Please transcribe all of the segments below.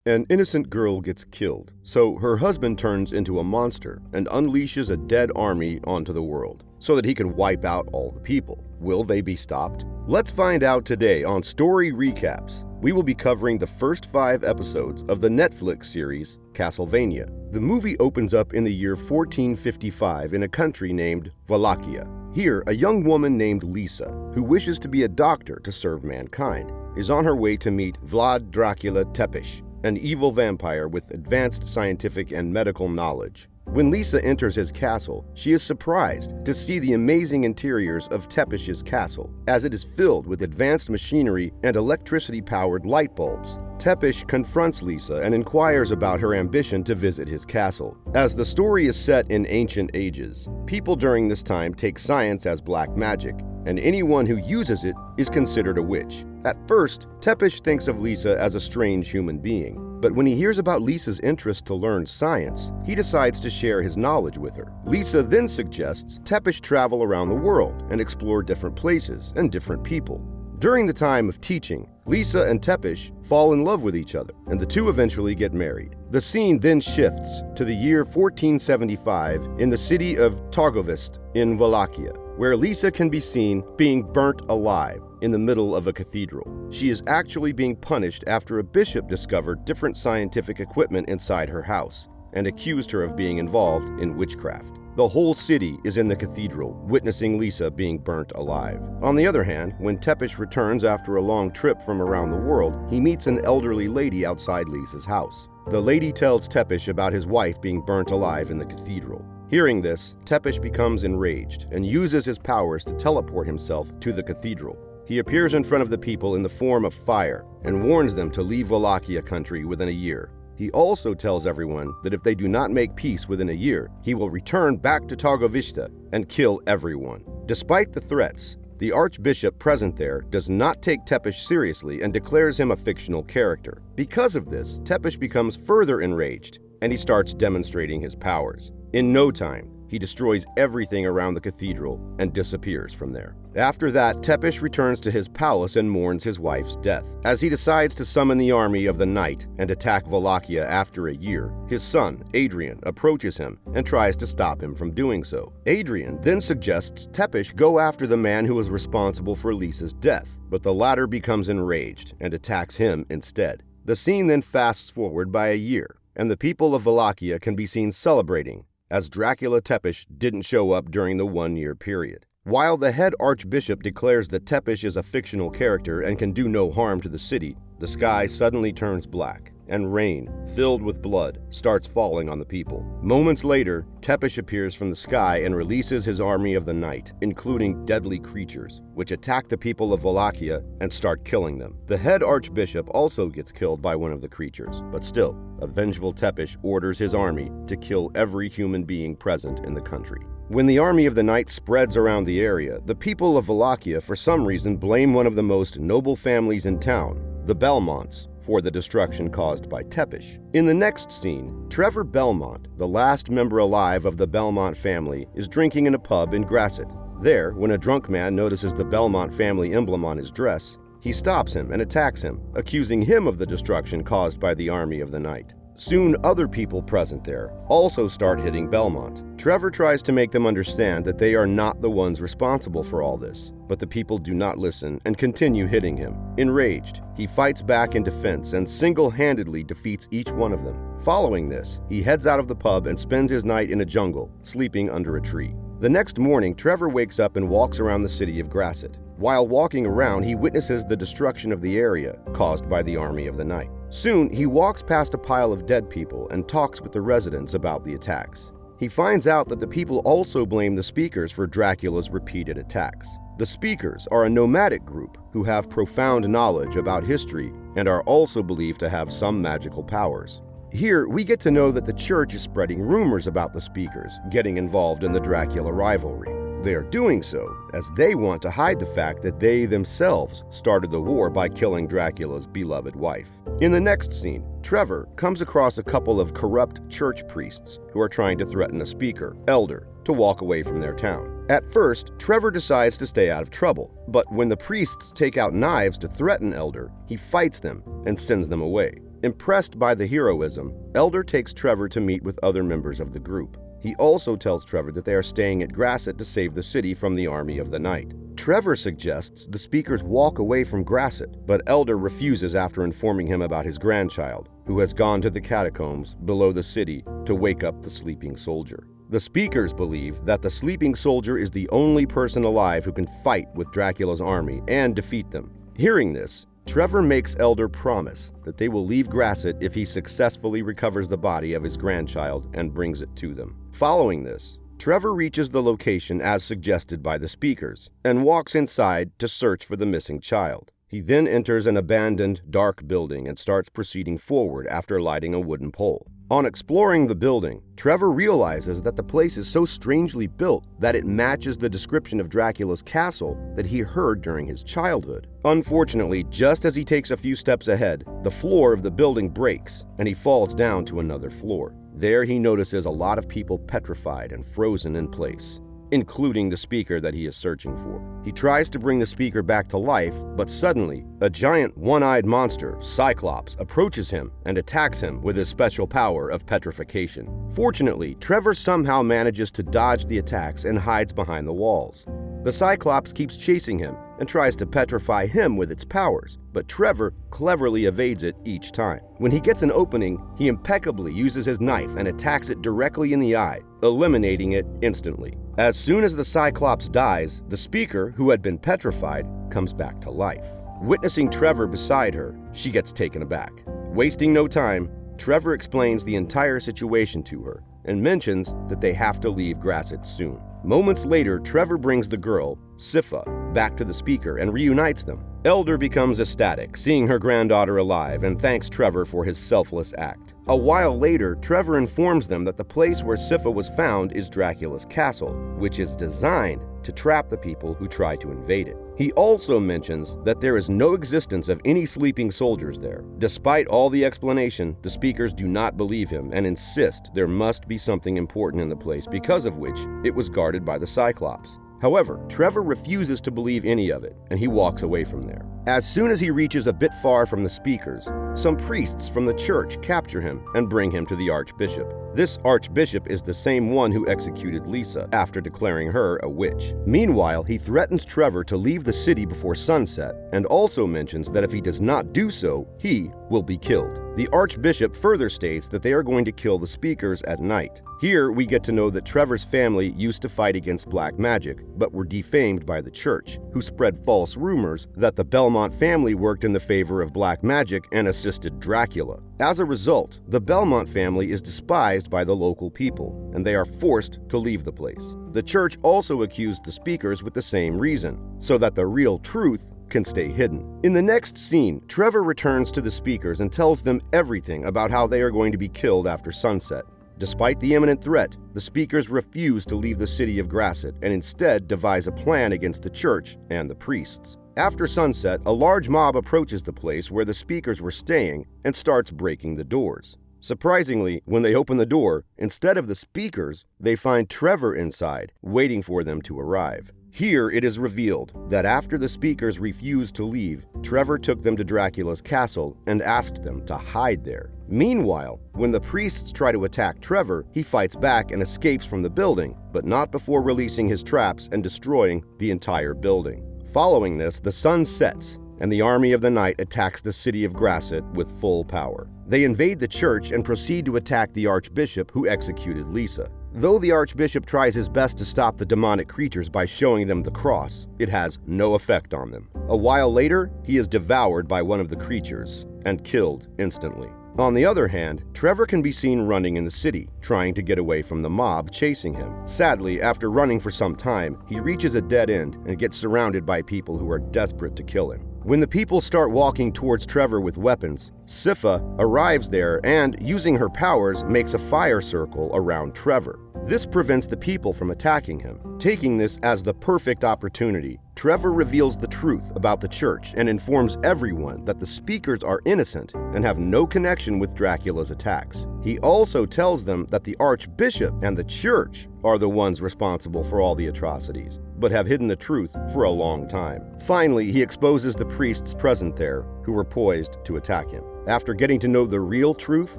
An innocent girl gets killed, so her husband turns into a monster and unleashes a dead army onto the world, so that he can wipe out all the people. Will they be stopped? Let's find out today on Story Recaps. We will be covering the first 5 episodes of the Netflix series Castlevania. The movie opens up in the year 1455 in a country named Wallachia. Here, a young woman named Lisa, who wishes to be a doctor to serve mankind, is on her way to meet Vlad Dracula Tepish, an evil vampire with advanced scientific and medical knowledge. When Lisa enters his castle, she is surprised to see the amazing interiors of Tepish's castle, as it is filled with advanced machinery and electricity-powered light bulbs. Tepish confronts Lisa and inquires about her ambition to visit his castle. As the story is set in ancient ages, people during this time take science as black magic, and anyone who uses it is considered a witch. At first, Tepish thinks of Lisa as a strange human being, but when he hears about Lisa's interest to learn science, he decides to share his knowledge with her. Lisa then suggests Tepish travel around the world and explore different places and different people. During the time of teaching, Lisa and Tepish fall in love with each other, and the two eventually get married. The scene then shifts to the year 1475 in the city of Targovist in Wallachia, where Lisa can be seen being burnt alive in the middle of a cathedral. She is actually being punished after a bishop discovered different scientific equipment inside her house and accused her of being involved in witchcraft. The whole city is in the cathedral, witnessing Lisa being burnt alive. On the other hand, when Tepish returns after a long trip from around the world, he meets an elderly lady outside Lisa's house. The lady tells Tepish about his wife being burnt alive in the cathedral. Hearing this, Tepish becomes enraged and uses his powers to teleport himself to the cathedral. He appears in front of the people in the form of fire and warns them to leave Wallachia country within a year. He also tells everyone that if they do not make peace within a year, he will return back to Targovista and kill everyone. Despite the threats, the archbishop present there does not take Tepish seriously and declares him a fictional character. Because of this, Tepish becomes further enraged and he starts demonstrating his powers. In no time, he destroys everything around the cathedral and disappears from there. After that, Tepish returns to his palace and mourns his wife's death. As he decides to summon the army of the night and attack Wallachia after a year, his son, Adrian, approaches him and tries to stop him from doing so. Adrian then suggests Tepish go after the man who was responsible for Lisa's death, but the latter becomes enraged and attacks him instead. The scene then fasts forward by a year, and the people of Wallachia can be seen celebrating, as Dracula Tepish didn't show up during the 1-year period. While the head archbishop declares that Tepish is a fictional character and can do no harm to the city, the sky suddenly turns black, and rain, filled with blood, starts falling on the people. Moments later, Tepish appears from the sky and releases his army of the night, including deadly creatures, which attack the people of Wallachia and start killing them. The head archbishop also gets killed by one of the creatures, but still, a vengeful Tepish orders his army to kill every human being present in the country. When the army of the night spreads around the area, the people of Wallachia for some reason blame one of the most noble families in town, the Belmonts, for the destruction caused by Tepish. In the next scene, Trevor Belmont, the last member alive of the Belmont family, is drinking in a pub in Grasset. There, when a drunk man notices the Belmont family emblem on his dress, he stops him and attacks him, accusing him of the destruction caused by the army of the night. Soon, other people present there also start hitting Belmont. Trevor tries to make them understand that they are not the ones responsible for all this, but the people do not listen and continue hitting him. Enraged, he fights back in defense and single-handedly defeats each one of them. Following this, he heads out of the pub and spends his night in a jungle, sleeping under a tree. The next morning, Trevor wakes up and walks around the city of Grasset. While walking around, he witnesses the destruction of the area caused by the army of the night. Soon, he walks past a pile of dead people and talks with the residents about the attacks. He finds out that the people also blame the speakers for Dracula's repeated attacks. The speakers are a nomadic group who have profound knowledge about history and are also believed to have some magical powers. Here, we get to know that the church is spreading rumors about the speakers getting involved in the Dracula rivalry. They are doing so as they want to hide the fact that they themselves started the war by killing Dracula's beloved wife. In the next scene, Trevor comes across a couple of corrupt church priests who are trying to threaten a speaker, Elder, to walk away from their town. At first, Trevor decides to stay out of trouble, but when the priests take out knives to threaten Elder, he fights them and sends them away. Impressed by the heroism, Elder takes Trevor to meet with other members of the group. He also tells Trevor that they are staying at Grasset to save the city from the Army of the Night. Trevor suggests the speakers walk away from Grasset, but Elder refuses after informing him about his grandchild, who has gone to the catacombs below the city to wake up the sleeping soldier. The speakers believe that the sleeping soldier is the only person alive who can fight with Dracula's army and defeat them. Hearing this, Trevor makes Elder promise that they will leave Grasset if he successfully recovers the body of his grandchild and brings it to them. Following this, Trevor reaches the location as suggested by the speakers and walks inside to search for the missing child. He then enters an abandoned, dark building and starts proceeding forward after lighting a wooden pole. On exploring the building, Trevor realizes that the place is so strangely built that it matches the description of Dracula's castle that he heard during his childhood. Unfortunately, just as he takes a few steps ahead, the floor of the building breaks and he falls down to another floor. There he notices a lot of people petrified and frozen in place, including the speaker that he is searching for. He tries to bring the speaker back to life, but suddenly, a giant one-eyed monster, Cyclops, approaches him and attacks him with his special power of petrification. Fortunately, Trevor somehow manages to dodge the attacks and hides behind the walls. The Cyclops keeps chasing him and tries to petrify him with its powers, but Trevor cleverly evades it each time. When he gets an opening, he impeccably uses his knife and attacks it directly in the eye, eliminating it instantly. As soon as the Cyclops dies, the speaker, who had been petrified, comes back to life. Witnessing Trevor beside her, she gets taken aback. Wasting no time, Trevor explains the entire situation to her and mentions that they have to leave Grasset soon. Moments later, Trevor brings the girl, Sypha, back to the speaker and reunites them. Elder becomes ecstatic, seeing her granddaughter alive, and thanks Trevor for his selfless act. A while later, Trevor informs them that the place where Sypha was found is Dracula's castle, which is designed to trap the people who try to invade it. He also mentions that there is no existence of any sleeping soldiers there. Despite all the explanation, the speakers do not believe him and insist there must be something important in the place, because of which it was guarded by the Cyclops. However, Trevor refuses to believe any of it, and he walks away from there. As soon as he reaches a bit far from the speakers, some priests from the church capture him and bring him to the Archbishop. This Archbishop is the same one who executed Lisa after declaring her a witch. Meanwhile, he threatens Trevor to leave the city before sunset, and also mentions that if he does not do so, he will be killed. The Archbishop further states that they are going to kill the speakers at night. Here, we get to know that Trevor's family used to fight against black magic, but were defamed by the church, who spread false rumors that the Belmont family worked in the favor of black magic and assisted Dracula. As a result, the Belmont family is despised by the local people, and they are forced to leave the place. The church also accused the speakers with the same reason, so that the real truth can stay hidden. In the next scene, Trevor returns to the speakers and tells them everything about how they are going to be killed after sunset. Despite the imminent threat, the speakers refuse to leave the city of Grasset and instead devise a plan against the church and the priests. After sunset, a large mob approaches the place where the speakers were staying and starts breaking the doors. Surprisingly, when they open the door, instead of the speakers, they find Trevor inside, waiting for them to arrive. Here it is revealed that after the speakers refused to leave, Trevor took them to Dracula's castle and asked them to hide there. Meanwhile, when the priests try to attack Trevor, he fights back and escapes from the building, but not before releasing his traps and destroying the entire building. Following this, the sun sets, and the Army of the Night attacks the city of Grasset with full power. They invade the church and proceed to attack the Archbishop who executed Lisa. Though the Archbishop tries his best to stop the demonic creatures by showing them the cross, it has no effect on them. A while later, he is devoured by one of the creatures and killed instantly. On the other hand, Trevor can be seen running in the city, trying to get away from the mob chasing him. Sadly, after running for some time, he reaches a dead end and gets surrounded by people who are desperate to kill him. When the people start walking towards Trevor with weapons, Sypha arrives there and, using her powers, makes a fire circle around Trevor. This prevents the people from attacking him. Taking this as the perfect opportunity, Trevor reveals the truth about the church and informs everyone that the speakers are innocent and have no connection with Dracula's attacks. He also tells them that the Archbishop and the church are the ones responsible for all the atrocities, but have hidden the truth for a long time. Finally, he exposes the priests present there, who were poised to attack him. After getting to know the real truth,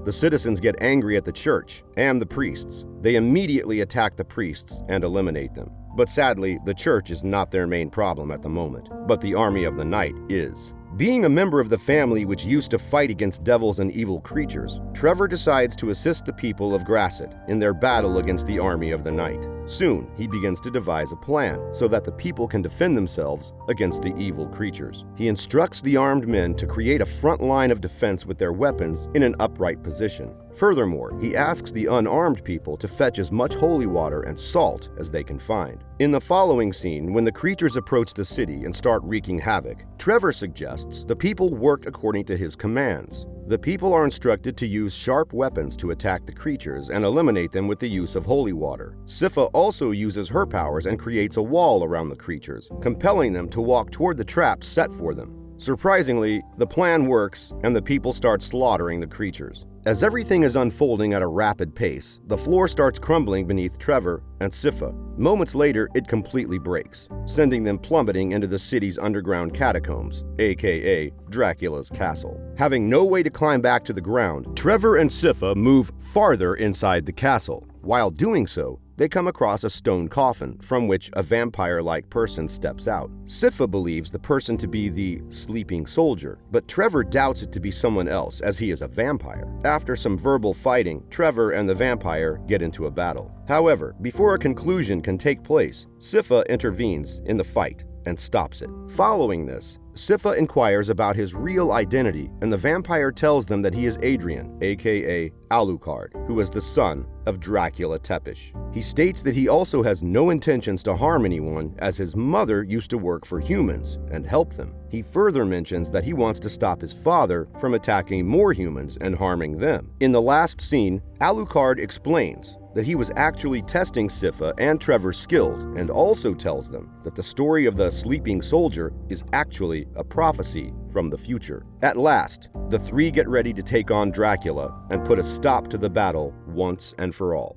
the citizens get angry at the church and the priests. They immediately attack the priests and eliminate them. But sadly, the church is not their main problem at the moment, but the army of the night is. Being a member of the family which used to fight against devils and evil creatures, Trevor decides to assist the people of Grasset in their battle against the army of the night. Soon, he begins to devise a plan so that the people can defend themselves against the evil creatures. He instructs the armed men to create a front line of defense with their weapons in an upright position. Furthermore, he asks the unarmed people to fetch as much holy water and salt as they can find. In the following scene, when the creatures approach the city and start wreaking havoc, Trevor suggests the people work according to his commands. The people are instructed to use sharp weapons to attack the creatures and eliminate them with the use of holy water. Sypha also uses her powers and creates a wall around the creatures, compelling them to walk toward the traps set for them. Surprisingly, the plan works and the people start slaughtering the creatures. As everything is unfolding at a rapid pace, the floor starts crumbling beneath Trevor and Sypha. Moments later, it completely breaks, sending them plummeting into the city's underground catacombs, aka Dracula's castle. Having no way to climb back to the ground, Trevor and Sypha move farther inside the castle. While doing so, they come across a stone coffin from which a vampire-like person steps out. Sypha believes the person to be the sleeping soldier, but Trevor doubts it to be someone else as he is a vampire. After some verbal fighting, Trevor and the vampire get into a battle. However, before a conclusion can take place, Sypha intervenes in the fight and stops it. Following this, Sypha inquires about his real identity, and the vampire tells them that he is Adrian, aka Alucard, who is the son of Dracula Tepish. He states that he also has no intentions to harm anyone, as his mother used to work for humans and help them. He further mentions that he wants to stop his father from attacking more humans and harming them. In the last scene, Alucard explains that he was actually testing Sypha and Trevor's skills, and also tells them that the story of the sleeping soldier is actually a prophecy from the future. At last, the three get ready to take on Dracula and put a stop to the battle once and for all.